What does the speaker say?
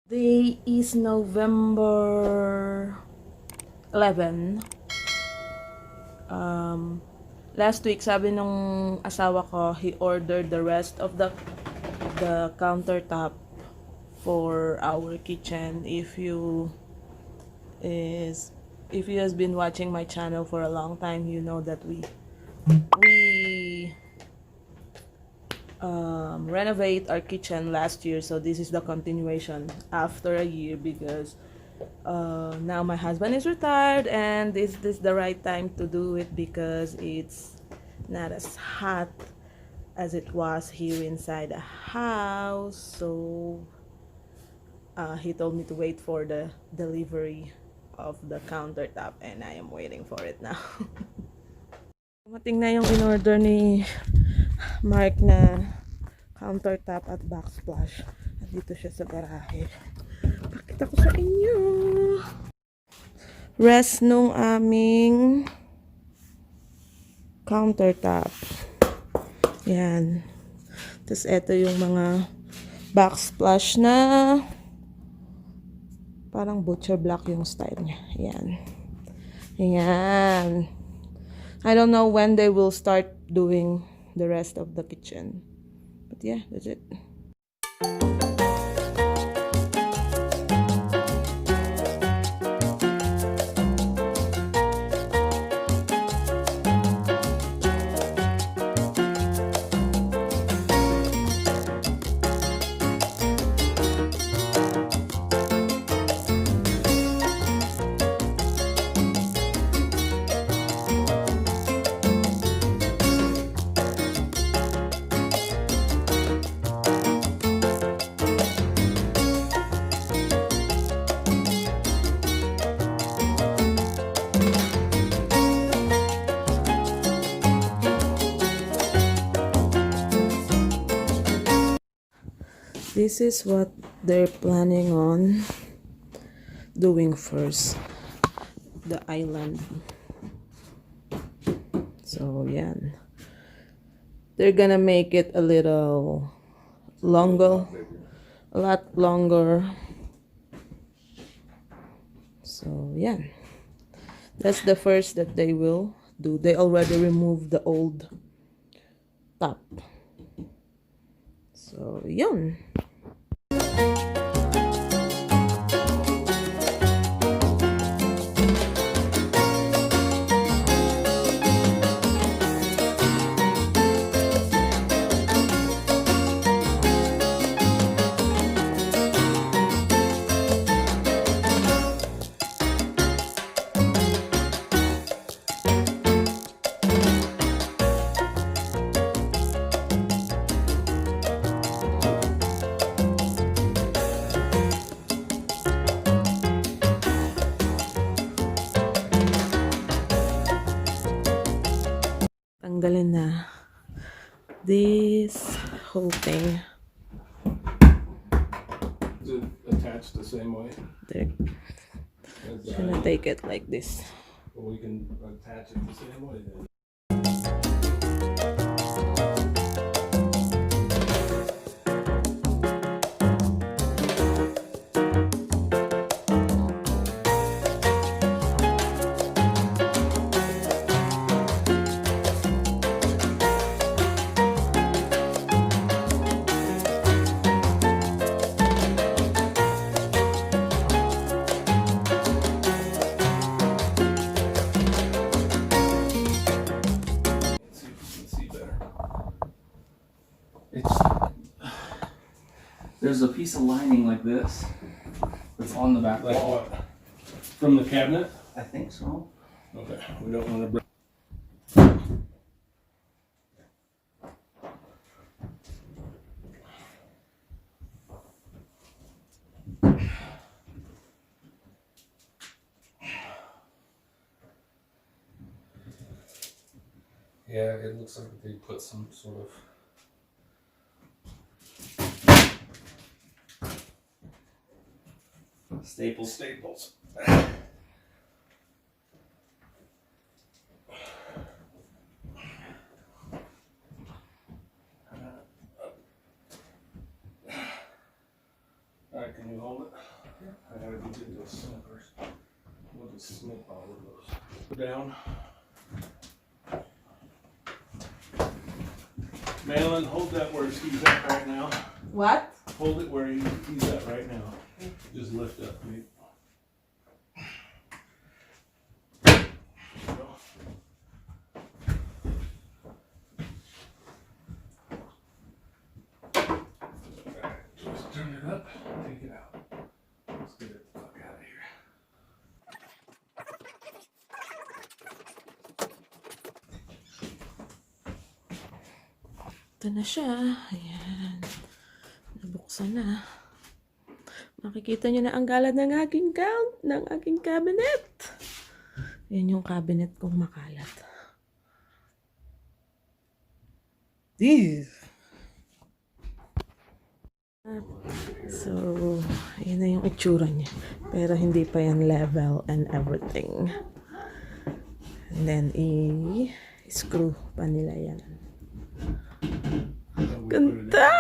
Day is November 11. Last week, sabi nung asawa ko, he ordered the rest of the countertop for our kitchen. If you has been watching my channel for a long time, you know that we renovate our kitchen last year, so this is the continuation after a year because now my husband is retired and this is the right time to do it because it's not as hot as it was here inside the house. So he told me to wait for the delivery of the countertop and I am waiting for it now. Dumating na yung in-order ni Mark na countertop at backsplash. At dito siya sa garahe. Pakita ko sa inyo. Rest nung aming countertop. Yan. Tapos eto yung mga backsplash na parang butcher block yung style niya. Yan. Yan. I don't know when they will start doing the rest of the kitchen. But yeah, that's it. This is what they're planning on doing first. The island. So, yan. They're gonna make it a little longer. A lot longer. So, yan. That's the first that they will do. They already removed the old top. So, yun. Tanggalin na this whole thing. Is it attached the same way? They're gonna take it like this. Well, we can attach it the same way then. There's a piece of lining like this that's on the back Like wall. what? From the cabinet? I think so. Okay, we don't want to break. Yeah, it looks like they put some sort of Staples. I can Can you hold it? I gotta get those snippers. We'll just snip all of those. Down. Malin, hold that where he's at right now. What? Hold it where he's at right now. Just lift up, please. Just turn it up, take it out. Let's get it the fuck out of here. Ito na siya. Ayan. Nabuksan na. Makikita nyo na ang galad ng aking cabinet. Yan yung cabinet kong makalat. Ew. So, yun na yung itsura niya. Pero hindi pa yan level and everything. And then, i-screw pa nila yan. Ganda!